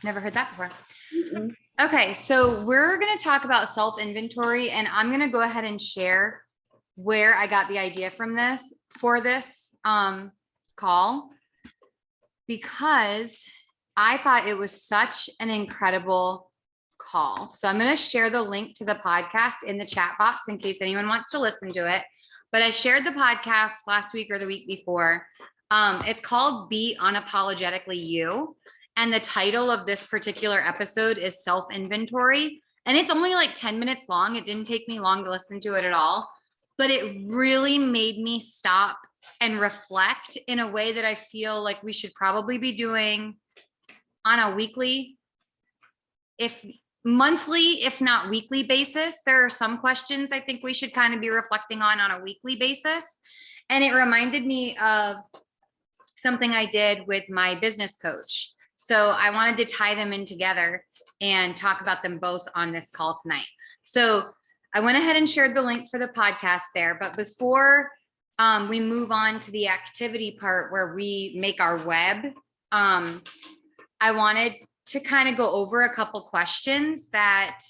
Never heard that before. Mm-mm. Okay, so we're going to talk about self-inventory, and I'm going to go ahead and share where I got the idea from this for this call, because I thought it was such an incredible call. So I'm going to share the link to the podcast in the chat box in case anyone wants to listen to it. But I shared the podcast last week or the week before. It's called Be Unapologetically You. And the title of this particular episode is Self-Inventory. And it's only like 10 minutes long. It didn't take me long to listen to it at all. But it really made me stop and reflect in a way that I feel like we should probably be doing on a weekly, if monthly, if not weekly basis. There are some questions I think we should kind of be reflecting on a weekly basis. And it reminded me of something I did with my business coach. So I wanted to tie them in together and talk about them both on this call tonight. So I went ahead and shared the link for the podcast there. But before we move on to the activity part where we make our web, I wanted to kind of go over a couple questions that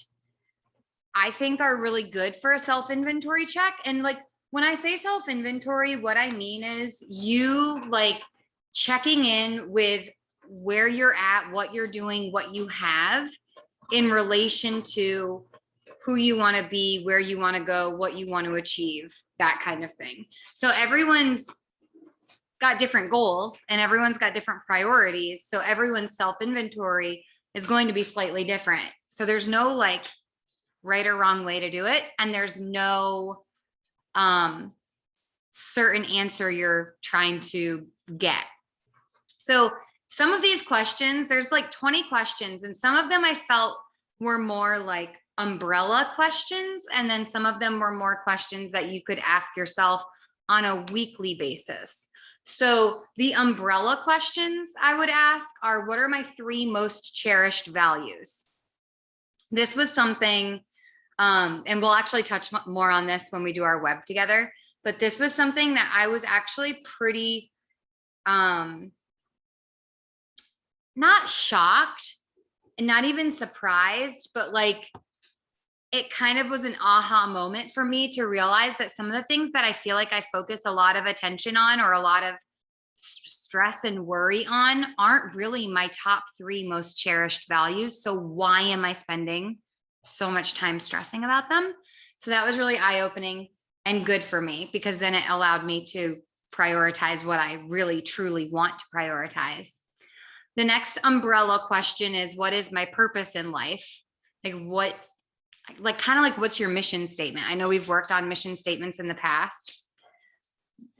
I think are really good for a self-inventory check. And like, when I say self-inventory, what I mean is you like checking in with where you're at, what you're doing, what you have in relation to who you want to be, where you want to go, what you want to achieve, that kind of thing. So everyone's got different goals and everyone's got different priorities. So everyone's self-inventory is going to be slightly different. So there's no like right or wrong way to do it. And there's no certain answer you're trying to get. So some of these questions, there's like 20 questions, and some of them I felt were more like umbrella questions. And then some of them were more questions that you could ask yourself on a weekly basis. So the umbrella questions I would ask are, what are my 3 most cherished values? This was something, and we'll actually touch more on this when we do our web together, but this was something that I was actually pretty, not shocked and not even surprised, but like it kind of was an aha moment for me to realize that some of the things that I feel like I focus a lot of attention on or a lot of stress and worry on aren't really my top 3 most cherished values. So why am I spending so much time stressing about them? So that was really eye-opening and good for me, because then it allowed me to prioritize what I really truly want to prioritize. The next umbrella question is, what is my purpose in life? Like what, like kind of like, what's your mission statement? I know we've worked on mission statements in the past.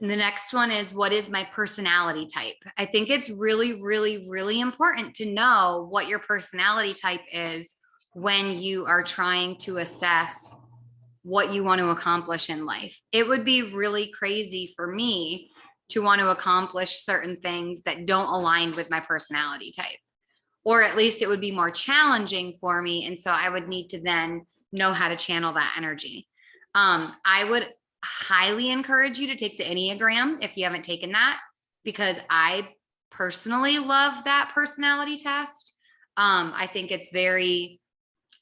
And the next one is, what is my personality type? I think it's really, really, really important to know what your personality type is when you are trying to assess what you want to accomplish in life. It would be really crazy for me to want to accomplish certain things that don't align with my personality type, or at least it would be more challenging for me. And so I would need to then know how to channel that energy. I would highly encourage you to take the Enneagram if you haven't taken that, because I personally love that personality test. I think it's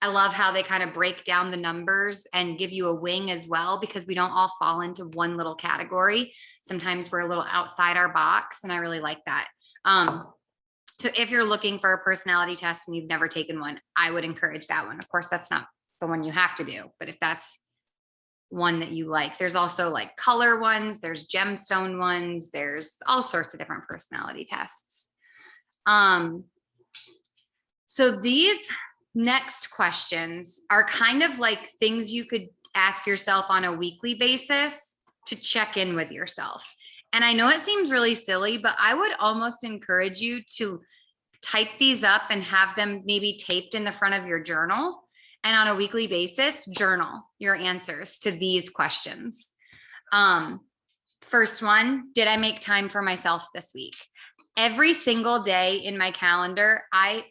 I love how they kind of break down the numbers and give you a wing as well, because we don't all fall into one little category. Sometimes we're a little outside our box, and I really like that. So if you're looking for a personality test and you've never taken one, I would encourage that one. Of course, that's not the one you have to do, but if that's one that you like, there's also like color ones, there's gemstone ones, there's all sorts of different personality tests. So these next questions are kind of like things you could ask yourself on a weekly basis to check in with yourself. And I know it seems really silly, but I would almost encourage you to type these up and have them maybe taped in the front of your journal. And on a weekly basis, journal your answers to these questions. First one, did I make time for myself this week? Every single day in my calendar, I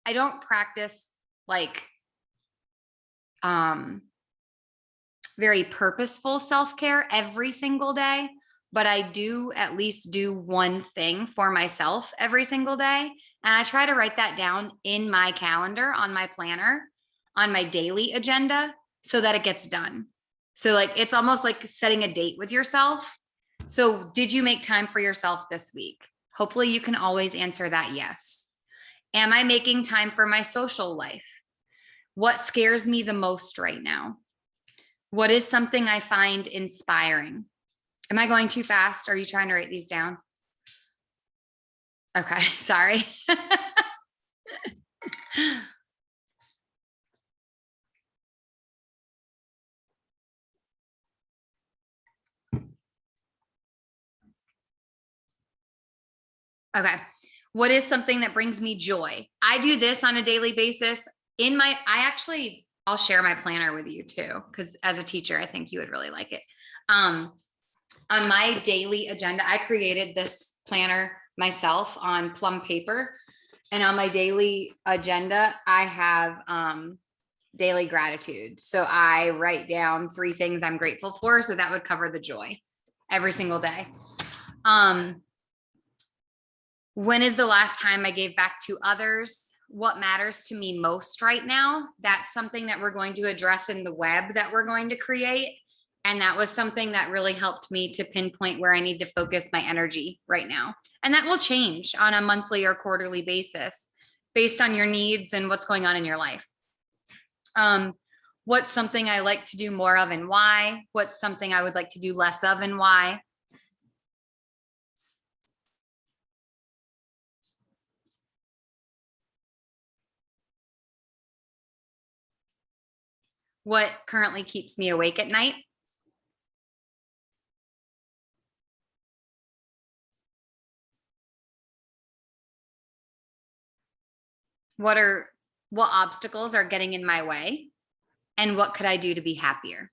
don't practice like very purposeful self-care every single day, but I do at least do one thing for myself every single day. And I try to write that down in my calendar, on my planner, on my daily agenda so that it gets done. So like, it's almost like setting a date with yourself. So did you make time for yourself this week? Hopefully you can always answer that yes. Am I making time for my social life? What scares me the most right now? What is something I find inspiring? Am I going too fast? Are you trying to write these down? Okay, sorry. Okay. What is something that brings me joy? I do this on a daily basis. I'll share my planner with you too, because as a teacher, I think you would really like it. On my daily agenda, I created this planner myself on plum paper. And on my daily agenda, I have daily gratitude. So I write down 3 things I'm grateful for. So that would cover the joy every single day. When is the last time I gave back to others? What matters to me most right now? That's something that we're going to address in the web that we're going to create. And that was something that really helped me to pinpoint where I need to focus my energy right now. And that will change on a monthly or quarterly basis based on your needs and what's going on in your life. What's something I like to do more of and why? What's something I would like to do less of and why? What currently keeps me awake at night? What obstacles are getting in my way? And what could I do to be happier?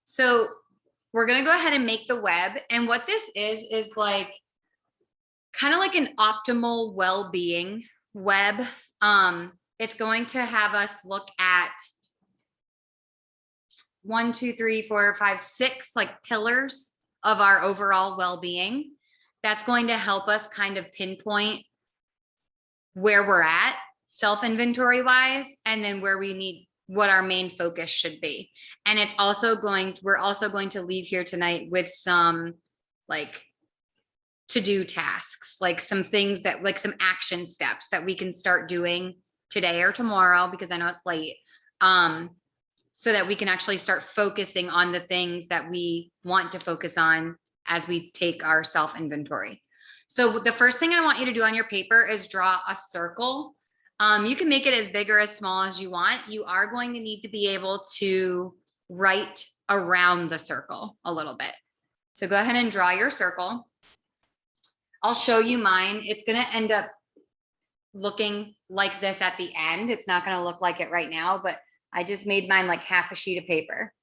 So we're going to go ahead and make the web. And what this is like kind of like an optimal well-being web. It's going to have us look at 1, 2, 3, 4, 5, 6 like pillars of our overall well-being. That's going to help us kind of pinpoint where we're at self-inventory wise, and then where we need what our main focus should be. And we're also going to leave here tonight with some like to-do tasks, like some things that like some action steps that we can start doing today or tomorrow, because I know it's late. So that we can actually start focusing on the things that we want to focus on as we take our self-inventory. So the first thing I want you to do on your paper is draw a circle. You can make it as big or as small as you want. You are going to need to be able to write around the circle a little bit. So go ahead and draw your circle. I'll show you mine. It's going to end up looking like this at the end. It's not going to look like it right now, but I just made mine like half a sheet of paper.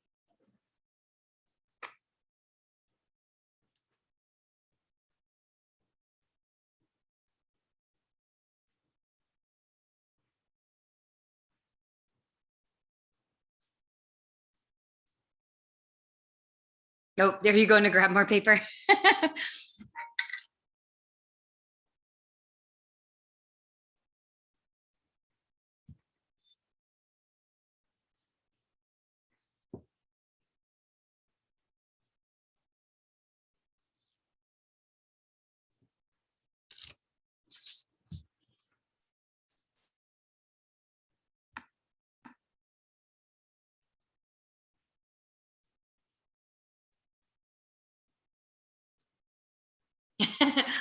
Oh, there you go to grab more paper.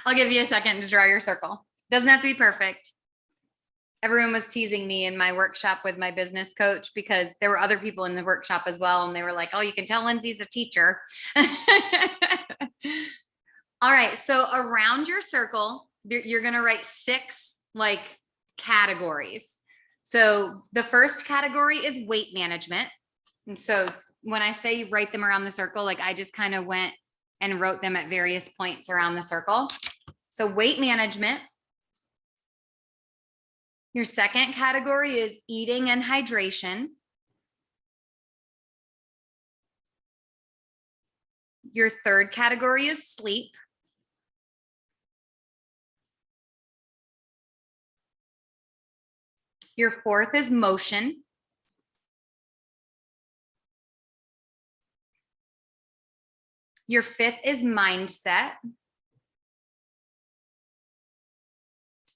I'll give you a second to draw your circle. Doesn't have to be perfect. Everyone was teasing me in my workshop with my business coach because there were other people in the workshop as well. And they were like, oh, you can tell Lindsay's a teacher. All right. So around your circle, you're going to write 6 like categories. So the first category is weight management. And so when I say write them around the circle, like I just kind of went and wrote them at various points around the circle. So weight management. Your second category is eating and hydration. Your third category is sleep. Your fourth is motion. Your fifth is mindset.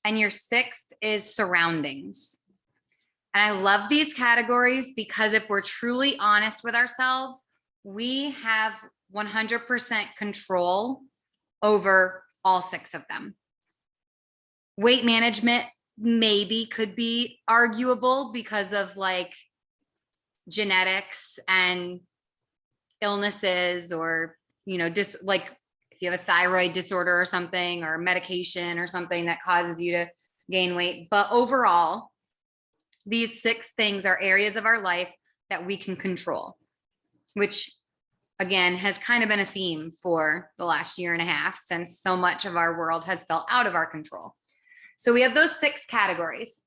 And your sixth is surroundings. And I love these categories because if we're truly honest with ourselves, we have 100% control over all six of them. Weight management maybe could be arguable because of like genetics and illnesses, or, you know, just like if you have a thyroid disorder or something, or medication or something that causes you to gain weight. But overall, these six things are areas of our life that we can control, which again has kind of been a theme for the last year and a half, since so much of our world has felt out of our control. So we have those six categories.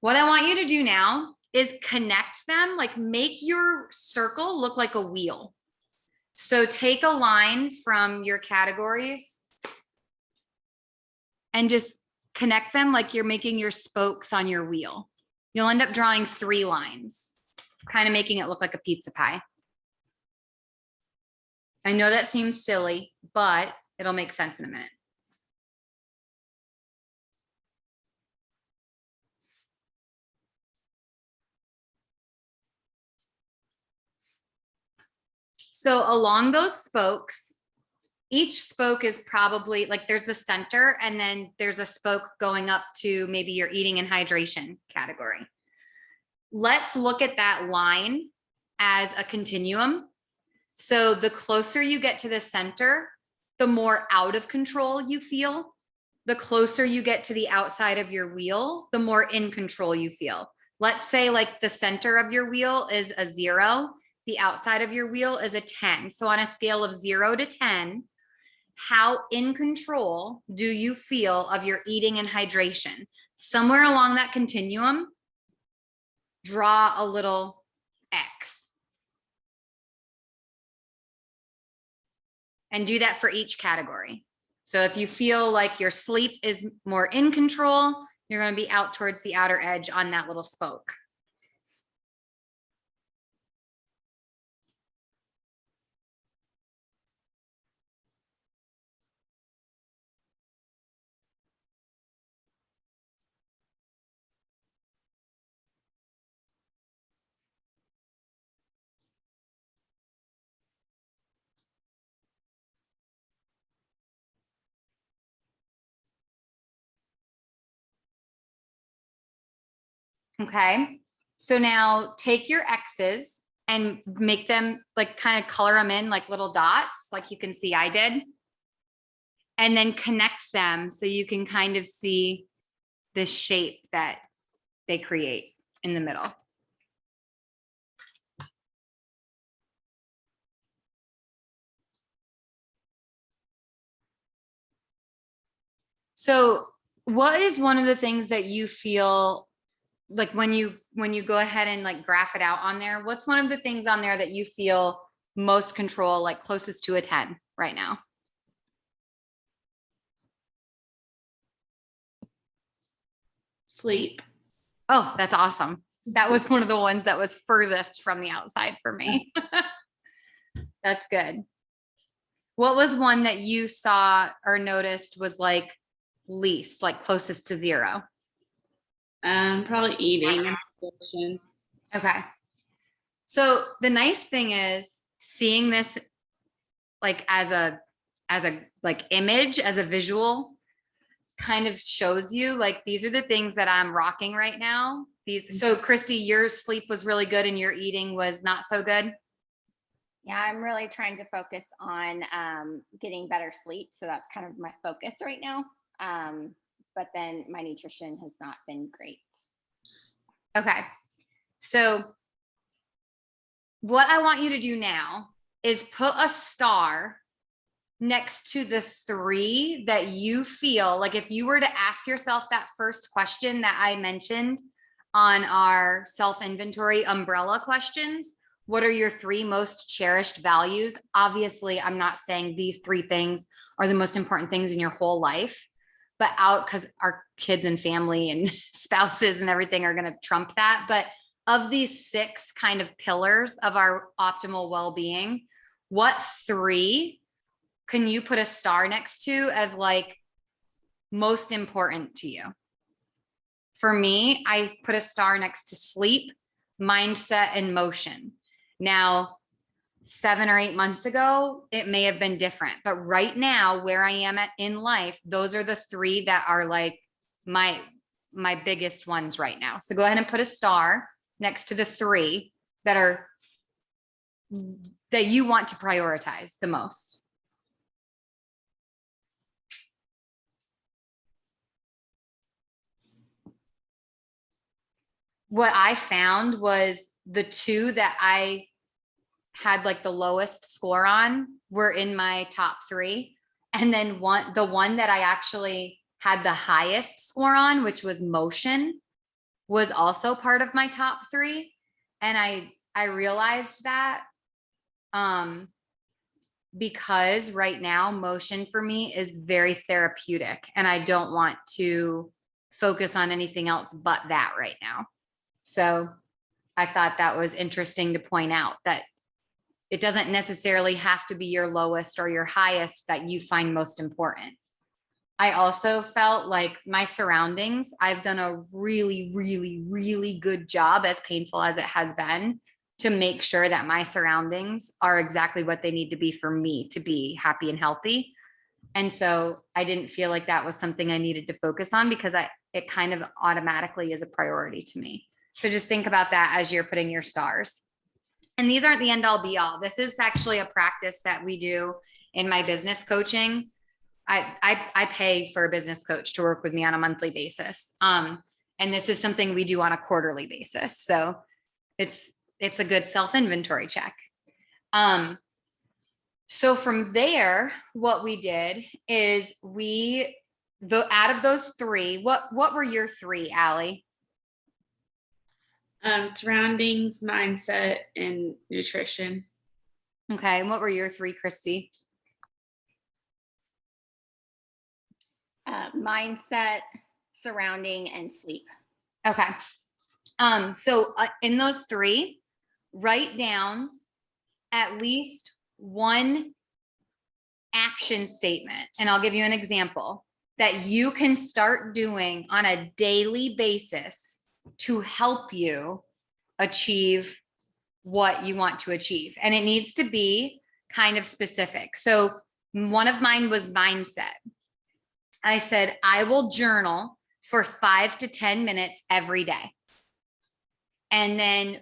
What I want you to do now is connect them, like make your circle look like a wheel. So take a line from your categories and just connect them like you're making your spokes on your wheel. You'll end up drawing 3 lines, kind of making it look like a pizza pie. I know that seems silly, but it'll make sense in a minute. So along those spokes, each spoke is probably like there's the center, and then there's a spoke going up to maybe your eating and hydration category. Let's look at that line as a continuum. So the closer you get to the center, the more out of control you feel. The closer you get to the outside of your wheel, the more in control you feel. Let's say like the center of your wheel is a 0, the outside of your wheel is a 10. So on a scale of 0 to 10, how in control do you feel of your eating and hydration? Somewhere along that continuum, draw a little X. And do that for each category. So if you feel like your sleep is more in control, you're going to be out towards the outer edge on that little spoke. Okay. So now take your X's and make them like kind of color them in like little dots, like you can see I did. And then connect them so you can kind of see the shape that they create in the middle. So what is one of the things that you feel like when you go ahead and like graph it out on there, what's one of the things on there that you feel most control, like closest to a 10 right now? Sleep. Oh, that's awesome. That was one of the ones that was furthest from the outside for me. That's good. What was one that you saw or noticed was like least, like closest to 0? Probably eating and nutrition. Okay. So the nice thing is seeing this like as a like image, as a visual, kind of shows you like these are the things that I'm rocking right now. These. So Christy, your sleep was really good and your eating was not so good. Yeah, I'm really trying to focus on getting better sleep. So that's kind of my focus right now. But then my nutrition has not been great. Okay. So what I want you to do now is put a star next to the 3 that you feel like if you were to ask yourself that first question that I mentioned on our self-inventory umbrella questions, what are your 3 most cherished values? Obviously, I'm not saying these 3 things are the most important things in your whole life, but out because our kids and family and spouses and everything are going to trump that. But of these 6 kind of pillars of our optimal well-being, what 3 can you put a star next to as like most important to you? For me, I put a star next to sleep, mindset, and motion. Now, 7 or 8 months ago, it may have been different, but right now, where I am at in life, those are the 3 that are like my biggest ones right now. So go ahead and put a star next to the 3 that you want to prioritize the most. What I found was the 2 that I had like the lowest score on were in my top 3. And then the one that I actually had the highest score on, which was motion, was also part of my top 3. And I realized that because right now motion for me is very therapeutic and I don't want to focus on anything else but that right now. So I thought that was interesting to point out that it doesn't necessarily have to be your lowest or your highest that you find most important. I also felt like my surroundings, I've done a really, really, really good job, as painful as it has been, to make sure that my surroundings are exactly what they need to be for me to be happy and healthy. And so I didn't feel like that was something I needed to focus on because it kind of automatically is a priority to me. So just think about that as you're putting your stars. And these aren't the end all be all. This is actually a practice that we do in my business coaching. I pay for a business coach to work with me on a monthly basis. And this is something we do on a quarterly basis. So it's a good self-inventory check. So from there, what we did is out of those 3, what were your 3, Allie? Surroundings, mindset, and nutrition. Okay. And what were your 3, Christy? Mindset, surrounding, and sleep. Okay. So in those 3, write down at least one action statement. And I'll give you an example that you can start doing on a daily basis to help you achieve what you want to achieve. And it needs to be kind of specific. So one of mine was mindset. I said, I will journal for 5 to 10 minutes every day. And then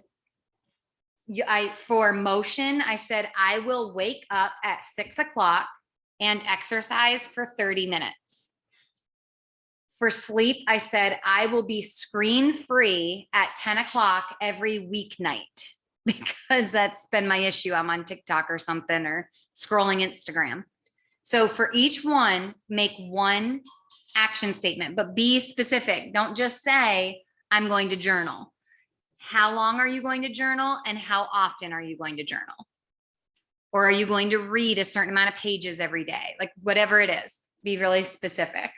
for motion, I said, I will wake up at 6 o'clock and exercise for 30 minutes. For sleep, I said, I will be screen free at 10 o'clock every weeknight because that's been my issue. I'm on TikTok or something or scrolling Instagram. So for each one, make one action statement, but be specific. Don't just say, I'm going to journal. How long are you going to journal and how often are you going to journal? Or are you going to read a certain amount of pages every day? Like whatever it is, be really specific.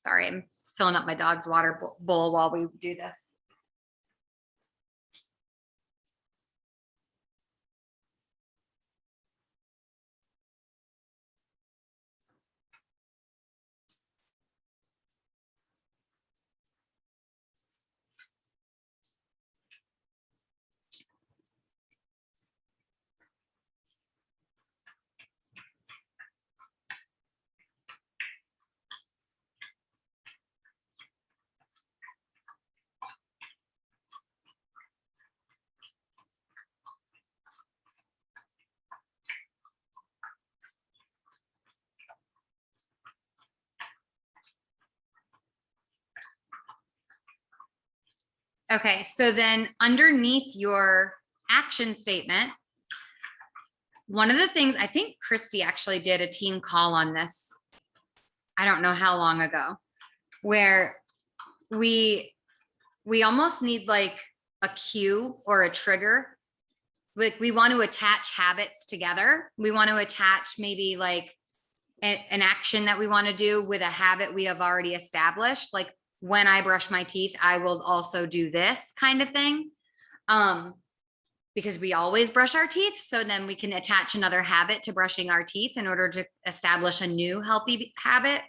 Sorry, I'm filling up my dog's water bowl while we do this. Okay, so then underneath your action statement, one of the things, I think Christy actually did a team call on this. I don't know how long ago, where we almost need like a cue or a trigger. Like we want to attach habits together. We want to attach maybe like an action that we want to do with a habit we have already established. Like when I brush my teeth, I will also do this kind of thing. Because we always brush our teeth. So then we can attach another habit to brushing our teeth in order to establish a new healthy habit.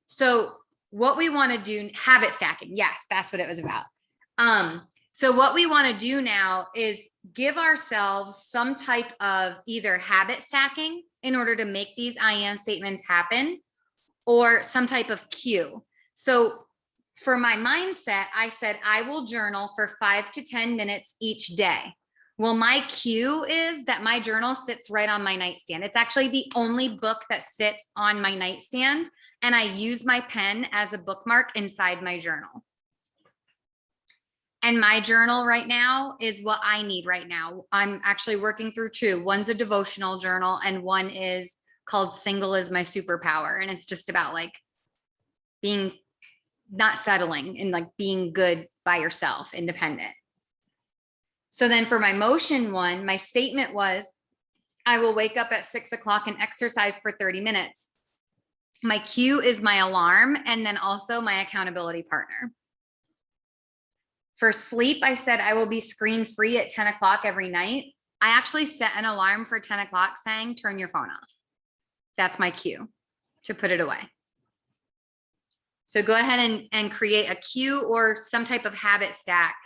So what we want to do, habit stacking. Yes, that's what it was about. So what we want to do now is give ourselves some type of either habit stacking in order to make these I am statements happen, or some type of cue. So for my mindset, I said I will journal for 5 to 10 minutes each day. Well, my cue is that my journal sits right on my nightstand. It's actually the only book that sits on my nightstand, and I use my pen as a bookmark inside my journal. And my journal right now is what I need right now. I'm actually working through two. One's a devotional journal, and one is called Single is My Superpower. And it's just about like being not settling and like being good by yourself, independent. So then for my motion one, my statement was, I will wake up at 6 o'clock and exercise for 30 minutes. My cue is my alarm, and then also my accountability partner. For sleep, I said I will be screen free at 10 o'clock every night. I actually set an alarm for 10 o'clock saying, turn your phone off. That's my cue to put it away. So go ahead and create a cue or some type of habit stack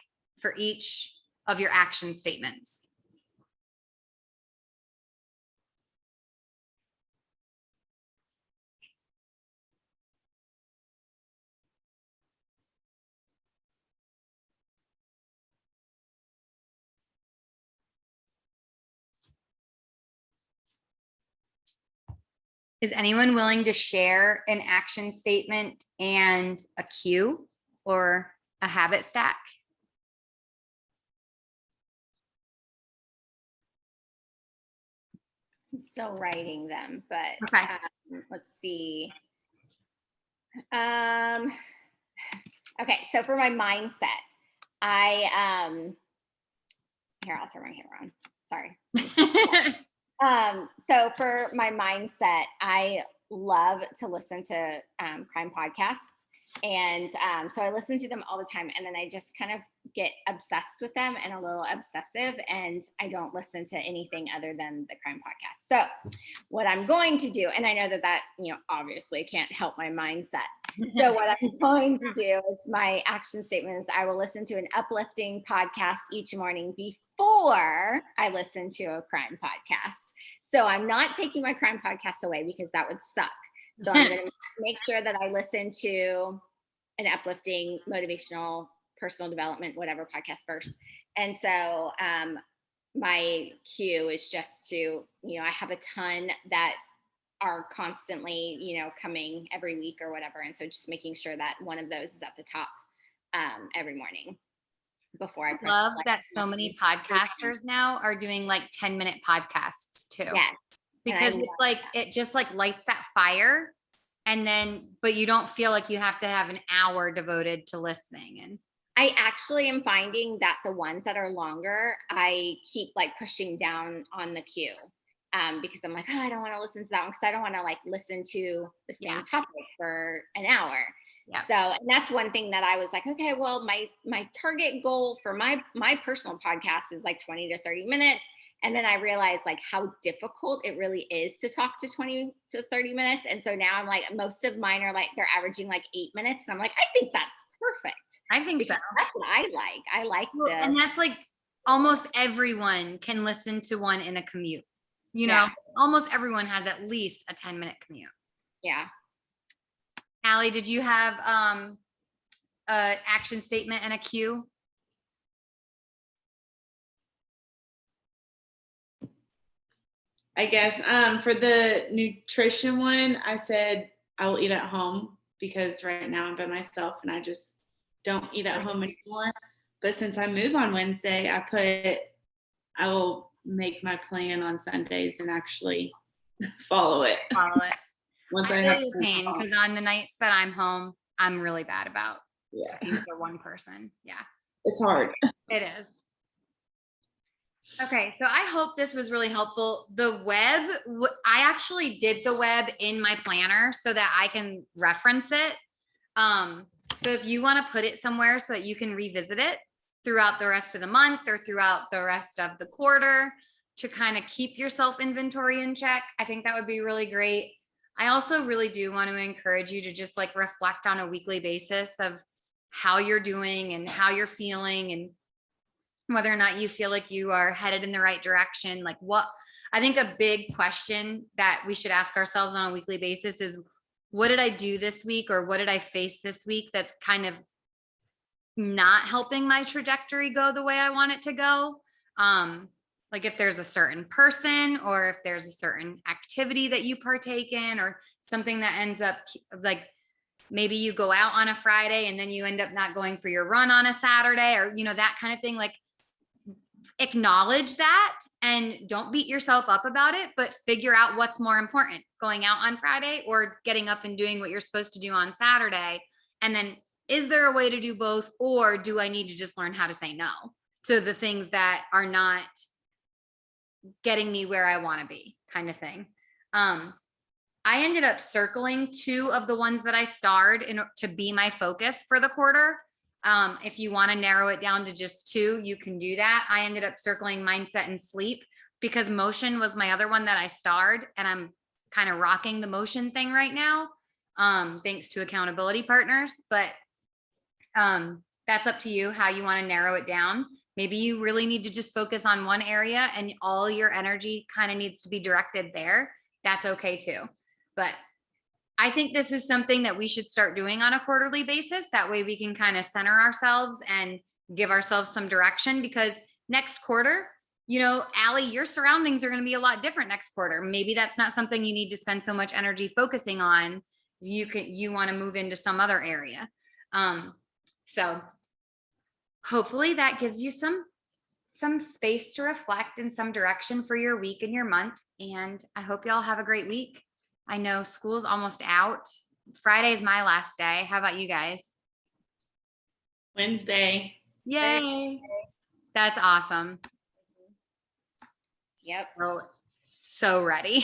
for each of your action statements. Is anyone willing to share an action statement and a cue or a habit stack? I'm still writing them, but Okay. let's see. Okay, so for my mindset, here, I'll turn my camera on. Sorry. So for my mindset, I love to listen to crime podcasts. And so I listen to them all the time, and then I just kind of get obsessed with them and a little obsessive, and I don't listen to anything other than the crime podcast. So what I'm going to do, and I know that obviously can't help my mindset. So what I'm going to do is my action statement is I will listen to an uplifting podcast each morning before I listen to a crime podcast. So I'm not taking my crime podcast away because that would suck. So I'm going to make sure that I listen to an uplifting, motivational, personal development, whatever podcast first. And so my cue is just to, I have a ton that are constantly, coming every week or whatever. And so just making sure that one of those is at the top every morning before I love that so many podcasters now are doing like 10-minute podcasts too. Yeah. Because it's like, it just like lights that fire, and then, but you don't feel like you have to have an hour devoted to listening. And I actually am finding that the ones that are longer, I keep like pushing down on the queue because I'm like, I don't want to listen to that one because I don't want to like listen to the same topic for an hour. Yeah. So, and that's one thing that I was like, okay, well, my target goal for my personal podcast is like 20 to 30 minutes. And then I realized like how difficult it really is to talk to 20 to 30 minutes. And so now I'm like, most of mine are like, they're averaging like 8 minutes. And I'm like, I think that's perfect. I think so. That's what I like. I like this. And that's like almost everyone can listen to one in a commute. Almost everyone has at least a 10-minute commute. Yeah. Allie, did you have a action statement and a cue? I guess for the nutrition one, I said I will eat at home because right now I'm by myself and I just don't eat at home anymore. But since I move on Wednesday, I will make my plan on Sundays and actually follow it. Follow it. Once I I feel have your time pain off. because on the nights that I'm home, I'm really bad about Yeah, cooking for one person. Yeah, it's hard. it is. Okay, so I hope this was really helpful. The web, I actually did the web in my planner so that I can reference it. So if you want to put it somewhere so that you can revisit it throughout the rest of the month or throughout the rest of the quarter to kind of keep your self inventory in check, I think that would be really great. I also really do want to encourage you to just like reflect on a weekly basis of how you're doing and how you're feeling and whether or not you feel like you are headed in the right direction. Like what I think a big question that we should ask ourselves on a weekly basis is what did I do this week or what did I face this week that's kind of not helping my trajectory go the way I want it to go? Like if there's a certain person or if there's a certain activity that you partake in or something that ends up like maybe you go out on a Friday and then you end up not going for your run on a Saturday or that kind of thing. Like acknowledge that and don't beat yourself up about it, but figure out what's more important, going out on Friday or getting up and doing what you're supposed to do on Saturday. And then is there a way to do both, or do I need to just learn how to say no to the things that are not getting me where I want to be, kind of thing. I ended up circling 2 of the ones that I starred to be my focus for the quarter. If you want to narrow it down to just 2, you can do that. I ended up circling mindset and sleep because motion was my other one that I starred, and I'm kind of rocking the motion thing right now, thanks to accountability partners. But that's up to you how you want to narrow it down. Maybe you really need to just focus on one area and all your energy kind of needs to be directed there. That's okay too. But I think this is something that we should start doing on a quarterly basis. That way we can kind of center ourselves and give ourselves some direction, because next quarter, Allie, your surroundings are going to be a lot different next quarter. Maybe that's not something you need to spend so much energy focusing on. You want to move into some other area. So hopefully that gives you some space to reflect and some direction for your week and your month. And I hope y'all have a great week. I know school's almost out. Friday's my last day. How about you guys? Wednesday. Yay. That's awesome. Yep. So ready.